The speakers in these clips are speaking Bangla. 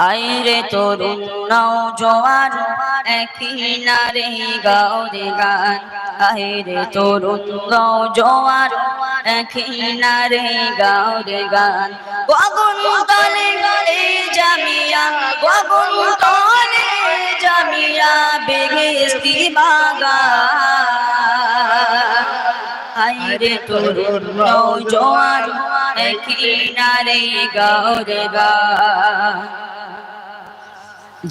আইরে তরুণ নওজোয়ান একই নারে গাও রে গান। আইরে তরুণ নওজোয়ান একই নারে গাও রে গান। গগন তলে এই জামিয়া, গগন তলে জামিয়া বেহেশতি বাগান। আইরে তরুণ নওজোয়ান একই নারে গাও রে গান।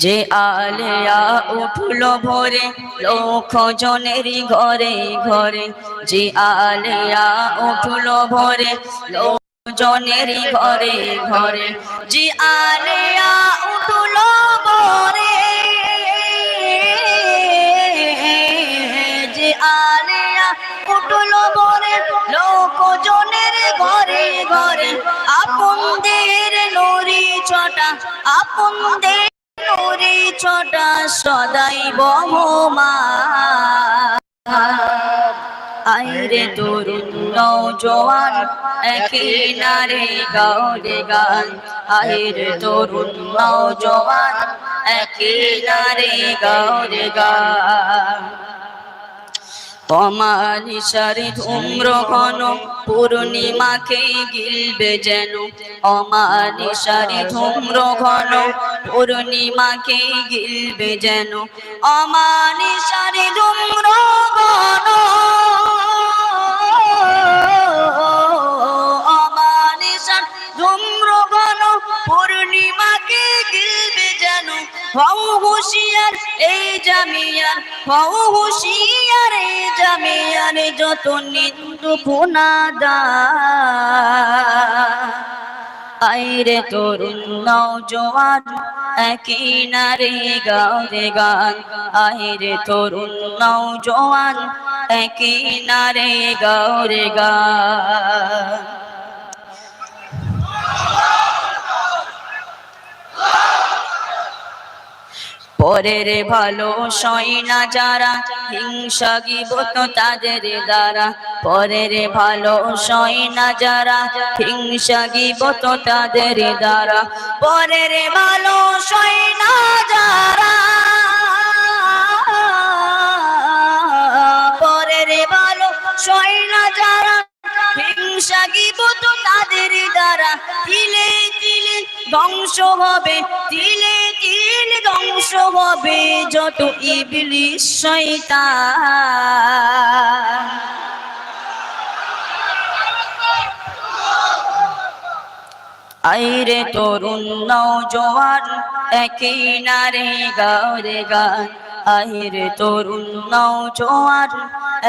যে আলেয়া উঠলো ভোরে লক্ষ জনের ঘরে ঘরে, যে আলেয়া উঠলো ভোরে লক্ষ জনের ঘরে ঘরে, যে আলেয়া উঠলো ভোরে, যে আলেয়া উঠলো ভোরে লক্ষ জনের ঘরে ঘরে। আপনদের নুরি ছটা, আপনদের নুরি ছটা সদাই বহমান। আইরে তরুণ নওজোয়ান একই নারে গাও রে গান। আইরে তরুণ নওজোয়ান একই নারে গাও রে গান। অমানিসার ধূম্র ঘন পূর্ণিমাকে গিলবে যেন, অমানিসার ধূম্র ঘন পূর্ণিমাকে গিলবে যেন, অমানিসার ধূম্র ঘন, অমানিসার ধূম্র ঘন পূর্ণিমাকে গিলবে যেন। হও হুঁশিয়ার এই জামিয়ার, হও হুঁশিয়ার এই জামিয়ার যত নিন্দু গুনাহগার। আইরে তরুণ নওজোয়ান একই নারে গাও রে গান। আইরে তরুণ নওজোয়ান একই নারে গাও রে গান। পরের ভালো সয় না যারা, হিংসা গীবত তাদের দ্বারা। পরের ভালো সয় না যারা, হিংসা গীবত তাদের দ্বারা। পরের ভালো সয় না যারা, পরের ভালো সয় না যারা, হিংসা গীবত তাদের দ্বারা। তিলে তিলে ধ্বংস হবে, তিলে তিলে ধ্বংস হবে যত ইবলিস শয়তান। আইরে তরুণ নওজোয়ান একই নারে গাও রে গান। আইরে তরুণ নওজোয়ান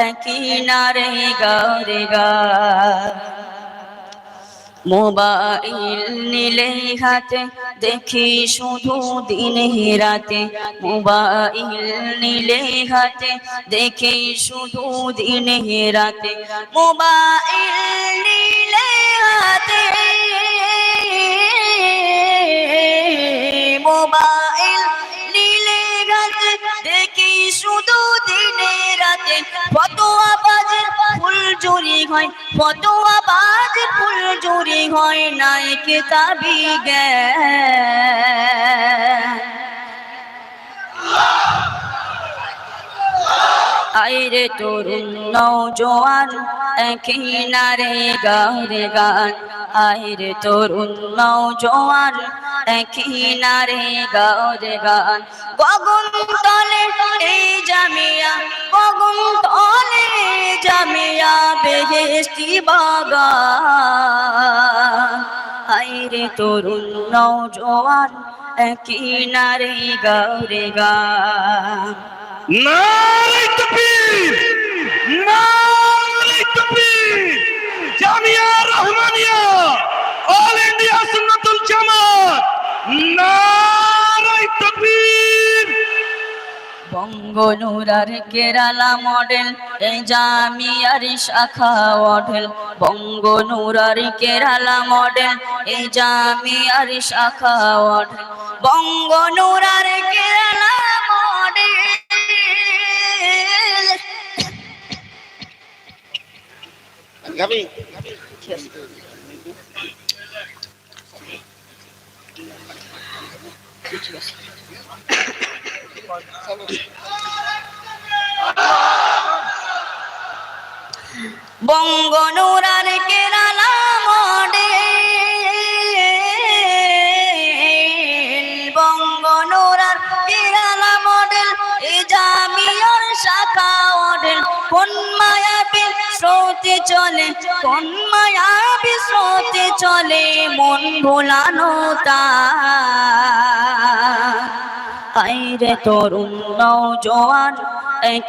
একই নারে গাও রে গান। মোবাইল নিলে হাতে দেখি শুধু দিনে রাতে, মোবাইল নিলে হাতে দেখি শুধু দিনে রাতে, মোবাইল নিলে হাতে, মোবাইল নিলে হাতে দেখি শুধু দিনে রাতে। ফতোয়া বাজে ফুল চুরি হয়, ফতোয়া বাজে ফুল চুরি হয় নাই কিতাবি জ্ঞান। আইরে তরুণ নওজোয়ান একই নারে গাও রে গান। আইরে তরুণ নওজোয়ান একই নারে গাও রে গান। গগন তলে এই জামিয়া, গগন তলে জামিয়া বেহেশতি বাগান। আইরে তরুণ নওজোয়ান একই নারে গাও রে গান। নারে তাকবীর, নারে তাকবীর। জামিয়া রহমানিয়া অল ইন্ডিয়া সুন্নাতুল জামাত, নারে তাকবীর। বঙ্গনুরার কেরালা মডেল এই জামিয়ার শাখা মডেল, বঙ্গনুরার কেরালা মডেল এই জামিয়ার শাখা মডেল, বঙ্গনুরার কেরালা মডেল। বঙ্গনুরার কেরালা মডেল, বঙ্গনুরার কেরালা মডেল, এই জামিয়ার শাখা মডেল। কোন মায়াবী স্রোতে চলে, কোন মায়াবী স্রোতে চলে মন ভোলানো তার। আইরে তরুণ নওজোয়ান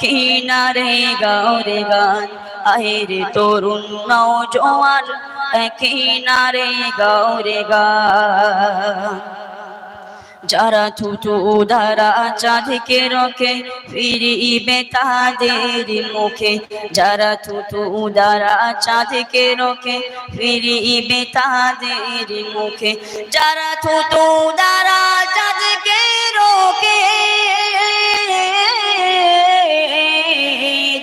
কিনারে গাও রে গান, আইরে তরুণ নওজোয়ান কিনারে গাও রে গান। যারা থুতু দ্বারা চাঁদকে রোকে ফিরিবে তাদের মুখে, যারা থুতু দ্বারা চাঁদকে রোকে ফিরিবে তাদের মুখে, যারা থুতু দ্বারা চাঁদকে রোকে,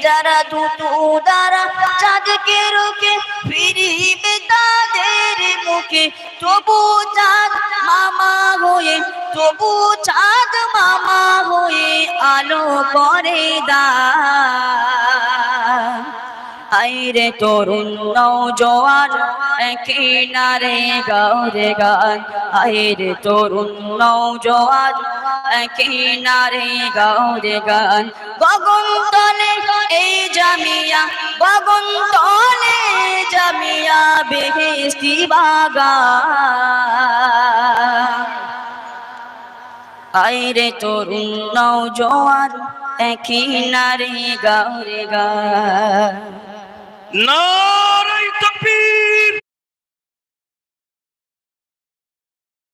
যারা থুতু দ্বারা চাঁদকে রোকে ফিরিবে তাদের মুখে। তবু চাঁদ মামা হয়ে, তবু চাঁদ মামা হয়ে আলো করে দান। আইরে তরুণ নওজোয়ান কিনারে গাও রে গান, আইরে তরুণ নওজোয়ান কিনারে গাও রে গান। গগন তলে এই জামিয়া, গগন তলে জামিয়া বেহেশতি বাগান। আইরে তরুণ নওজোয়ান কিনারে গাও রে গান। না